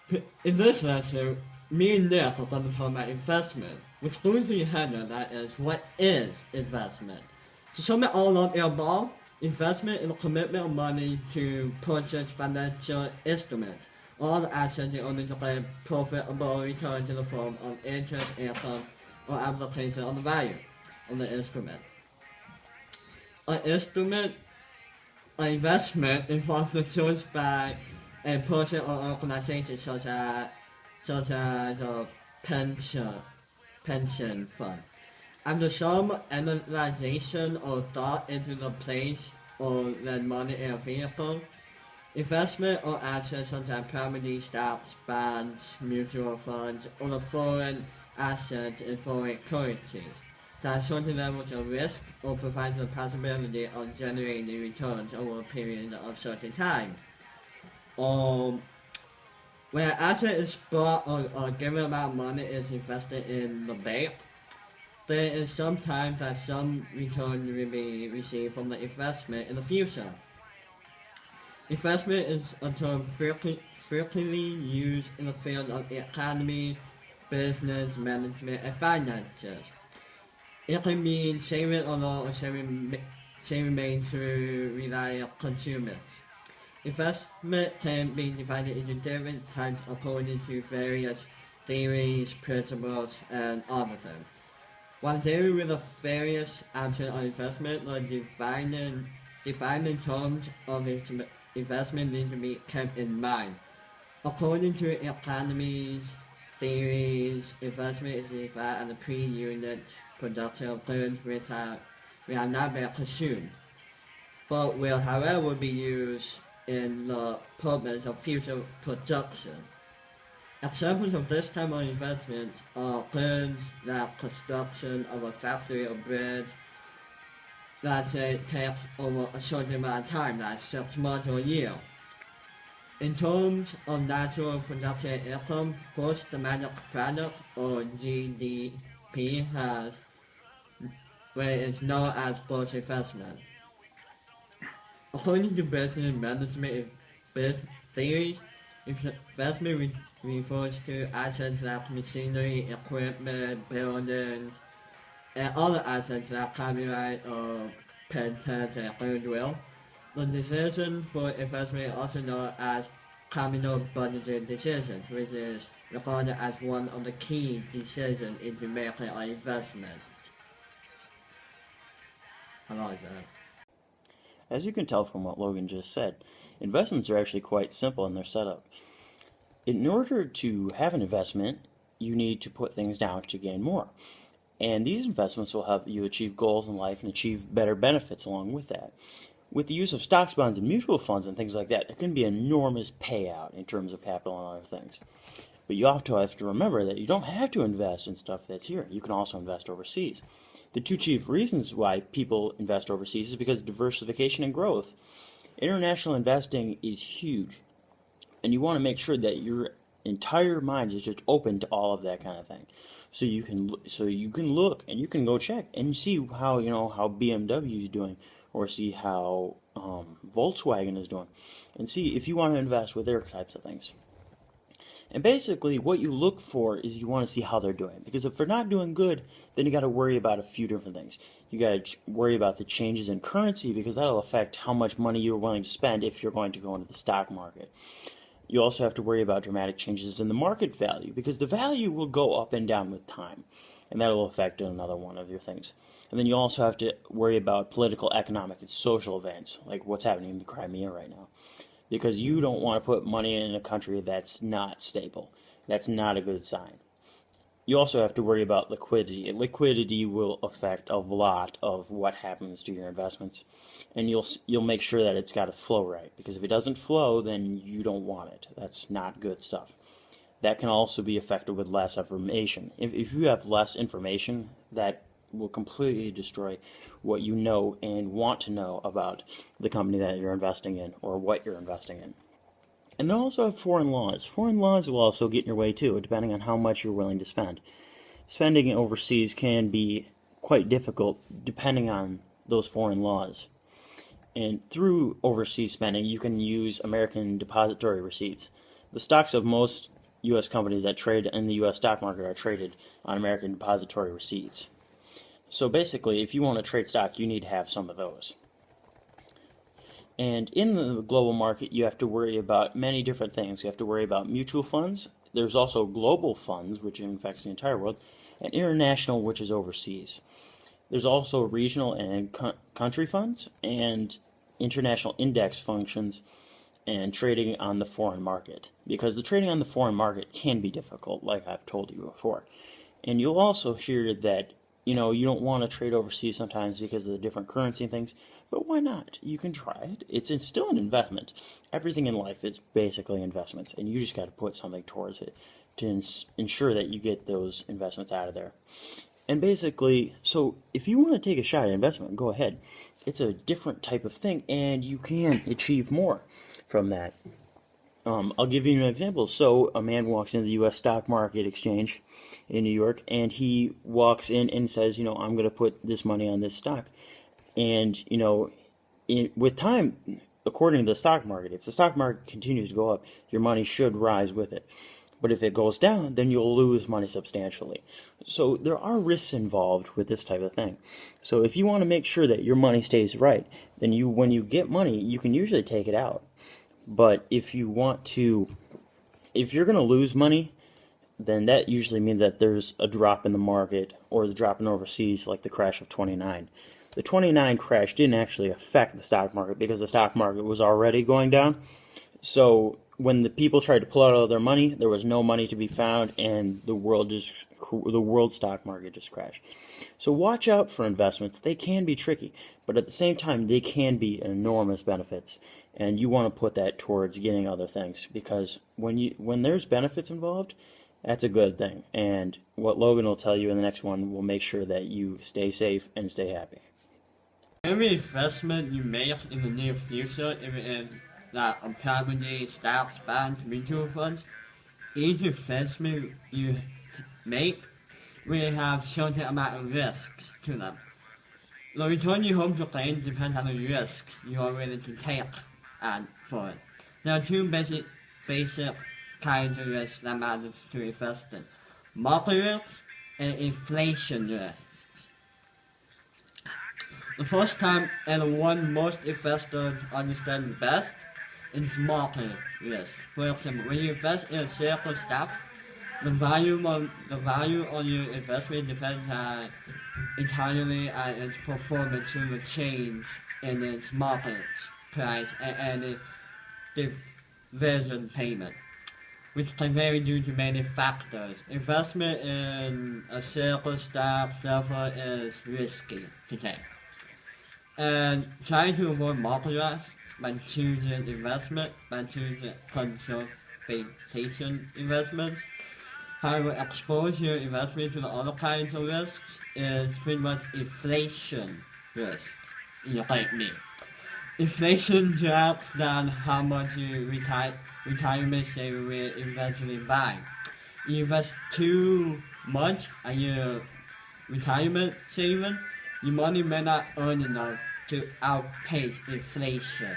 In this lesson, me and Nick are going to talk about investment, which goes to your head that is, what is investment? To sum it all up in a ball, investment is a commitment of money to purchase financial instruments. All the assets in order to get profitable returns in the form of interest, income, or application of the value of the instrument. An instrument, an investment involves the choice by a person or organization such as a pension fund. After some analyzation or thought into the place or that money in a vehicle, investment or assets such as property, stocks, bonds, mutual funds, or the foreign assets in foreign currencies that certain levels of risk or provide the possibility of generating returns over a period of certain time. Um, when an asset is bought or a given amount of money is invested in the bank, there is sometimes that some return will be received from the investment in the future. Investment is a term frequently used in the field of economy, business, management, and finances. It can mean saving a lot or saving money through reliable consumers. Investment can be divided into different types according to various theories, principles, and other things. While there with the various options of investment, the defining terms of investment need to be kept in mind. According to economies theories, investment is defined as a pre-unit production of goods which have not been consumed, but will however be used in the purpose of future production. Examples of this type of investment are goods like construction of a factory or bridge that say takes over a certain amount of time, like 6 months or a year. In terms of natural production income, gross domestic product or GDP has where it's known as gross investment. According to business management theories, investment refers to assets like machinery, equipment, buildings, and other assets like copyright or patents and goodwill. The decision for investment is also known as capital budgeting decisions, which is regarded as one of the key decisions into making an investment. How is that? As you can tell from what Logan just said, investments are actually quite simple in their setup. In order to have an investment, you need to put things down to gain more. And these investments will help you achieve goals in life and achieve better benefits along with that. With the use of stocks, bonds, and mutual funds and things like that, there can be an enormous payout in terms of capital and other things. But you also have to remember that you don't have to invest in stuff that's here. You can also invest overseas. The two chief reasons why people invest overseas is because of diversification and growth. International investing is huge, and you want to make sure that your entire mind is just open to all of that kind of thing. So you can look and you can go check and see how how BMW is doing, or see how Volkswagen is doing, and see if you want to invest with their types of things. And basically, what you look for is you want to see how they're doing. Because if they're not doing good, then you got to worry about a few different things. You got to worry about the changes in currency, because that'll affect how much money you're willing to spend if you're going to go into the stock market. You also have to worry about dramatic changes in the market value, because the value will go up and down with time. And that will affect another one of your things. And then you also have to worry about political, economic, and social events, like what's happening in the Crimea right now. Because you don't want to put money in a country that's not stable. That's not a good sign. You also have to worry about liquidity. And liquidity will affect a lot of what happens to your investments. And you'll make sure that it's got to flow right. Because if it doesn't flow, then you don't want it. That's not good stuff. That can also be affected with less information. If you have less information, that will completely destroy what you know and want to know about the company that you're investing in or what you're investing in. And then also have foreign laws. Foreign laws will also get in your way too, depending on how much you're willing to spend. Spending overseas can be quite difficult depending on those foreign laws. And through overseas spending, you can use American depository receipts. The stocks of most U.S. companies that trade in the U.S. stock market are traded on American depository receipts. So basically, if you want to trade stock, you need to have some of those. And in the global market, you have to worry about many different things. You have to worry about mutual funds. There's also global funds, which affects the entire world, and international, which is overseas. There's also regional and country funds, and international index functions, and trading on the foreign market. Because the trading on the foreign market can be difficult, like I've told you before. And you'll also hear that, you don't want to trade overseas sometimes because of the different currency and things, but why not? You can try it. It's still an investment. Everything in life is basically investments, and you just got to put something towards it to ensure that you get those investments out of there. And basically, so if you want to take a shot at investment, go ahead. It's a different type of thing, and you can achieve more from that. I'll give you an example. So a man walks into the U.S. stock market exchange in New York, and he walks in and says, I'm going to put this money on this stock. And, with time, according to the stock market, if the stock market continues to go up, your money should rise with it. But if it goes down, then you'll lose money substantially. So there are risks involved with this type of thing. So if you want to make sure that your money stays right, then when you get money, you can usually take it out. But if you're going to lose money, then that usually means that there's a drop in the market or the drop in overseas, like the crash of 29. The 29 crash didn't actually affect the stock market because the stock market was already going down. So when the people tried to pull out all their money, there was no money to be found, and the world stock market just crashed. So watch out for investments. They can be tricky, but at the same time, they can be enormous benefits, and you want to put that towards getting other things, because when there's benefits involved, that's a good thing. And what Logan will tell you in the next one will make sure that you stay safe and stay happy. Every investment you make in the near future, if it is that of property, stocks, bonds, mutual funds, each investment you make will have certain amount of risks to them. The return you hope to gain depends on the risks you are willing to take and for it. There are two basic kinds of risks that matter to invest in: market risks and inflation risks. The first time and the one most investors understand best is market risk. For example, when you invest in a cyclical stock, the value of your investment depends entirely on its performance through the change in its market price and the dividend payment, which can vary due to many factors. Investment in a cyclical stock, therefore, is risky to take. And trying to avoid market risk by choosing conservation investments. However, expose your investment to the other kinds of risks is pretty much inflation risks, like me. Inflation drags down how much your retirement saving will eventually buy. You invest too much on your retirement saving, your money may not earn enough to outpace inflation.